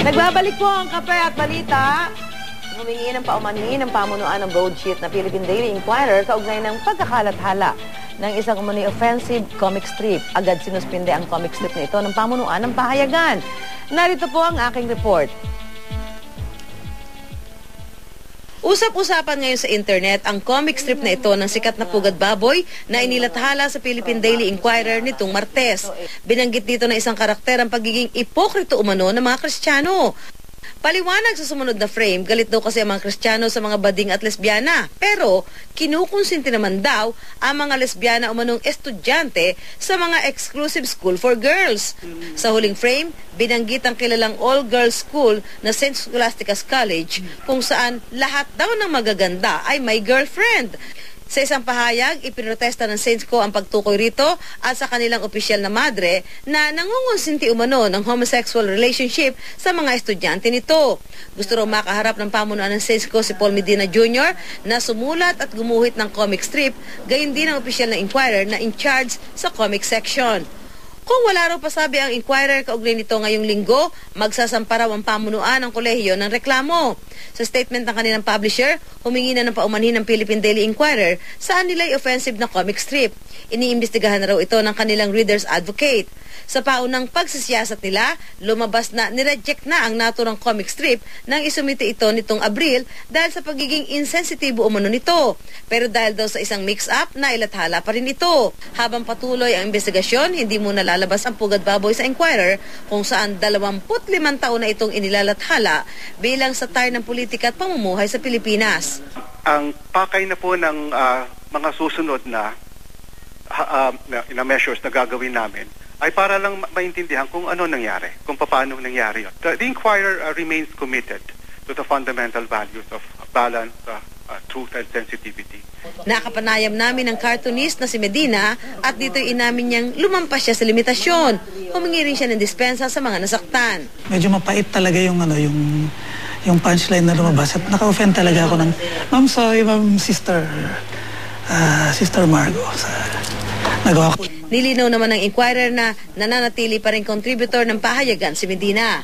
Nagbabalik po ang kape at balita. Humingi ng paumanhin ng pamunuan ng broadsheet na Philippine Daily Inquirer kaugnay ng pagkakalathala ng isang umano'y offensive comic strip. Agad sinuspinde ang comic strip na ito ng pamunuan ng pahayagan. Narito po ang aking report. Usap-usapan ngayon sa internet ang comic strip na ito ng sikat na pugad baboy na inilathala sa Philippine Daily Inquirer nitong Martes. Binanggit dito na isang karakter ang pagiging ipokrito umano ng mga Kristiyano. Paliwanag sa sumunod na frame, galit daw kasi ang mga Kristiyano sa mga bading at lesbyana. Pero kinukonsinti naman daw ang mga lesbyana umanong estudyante sa mga exclusive school for girls. Sa huling frame, binanggit ang kilalang all-girls school na St. Scholastica's College kung saan lahat daw ng magaganda ay may girlfriend. Sa isang pahayag, ipinrotesta ng Saints Co ang pagtukoy rito at sa kanilang opisyal na madre na nangungonsinti umano ng homosexual relationship sa mga estudyante nito. Gusto raw makaharap ng pamunuan ng Saints Co si Paul Medina Jr. na sumulat at gumuhit ng comic strip, gayon din ang opisyal na Inquirer na in charge sa comic section. Kung wala raw pasabi ang Inquirer kaugnay nito ngayong linggo, magsasampa raw ang pamunuan ng kolehiyo ng reklamo. Sa statement ng kanilang publisher, humingi na ng paumanhin ng Philippine Daily Inquirer saan nila'y offensive na comic strip. Iniimbestigahan na raw ito ng kanilang reader's advocate. Sa paunang pagsisiyasat nila, lumabas na nireject na ang naturang comic strip nang isumite ito nitong Abril dahil sa pagiging insensitibo umano nito. Pero dahil daw sa isang mix-up, nailathala pa rin ito. Habang patuloy ang investigasyon, hindi muna lalabas ang pugad baboy sa Inquirer kung saan 25 taon na itong inilalathala bilang satire ng politika at pamumuhay sa Pilipinas. Ang pakay na po ng mga susunod na measures na gagawin namin ay para lang maintindihan kung ano nangyari, kung paano nangyari yun. The Inquirer remains committed to the fundamental values of balance, truth, and sensitivity. Nakapanayam namin ng cartoonist na si Medina at dito'y inamin niyang lumampas siya sa limitasyon. Humingi rin siya ng dispensa sa mga nasaktan. Medyo mapait talaga yung punchline na lumabas at naka-offend talaga ako ng Ma'am, sorry, Ma'am, Sister Margo sa nagawa ko. Nilinaw naman ng Inquirer na nananatili pa rin contributor ng pahayagan si Medina.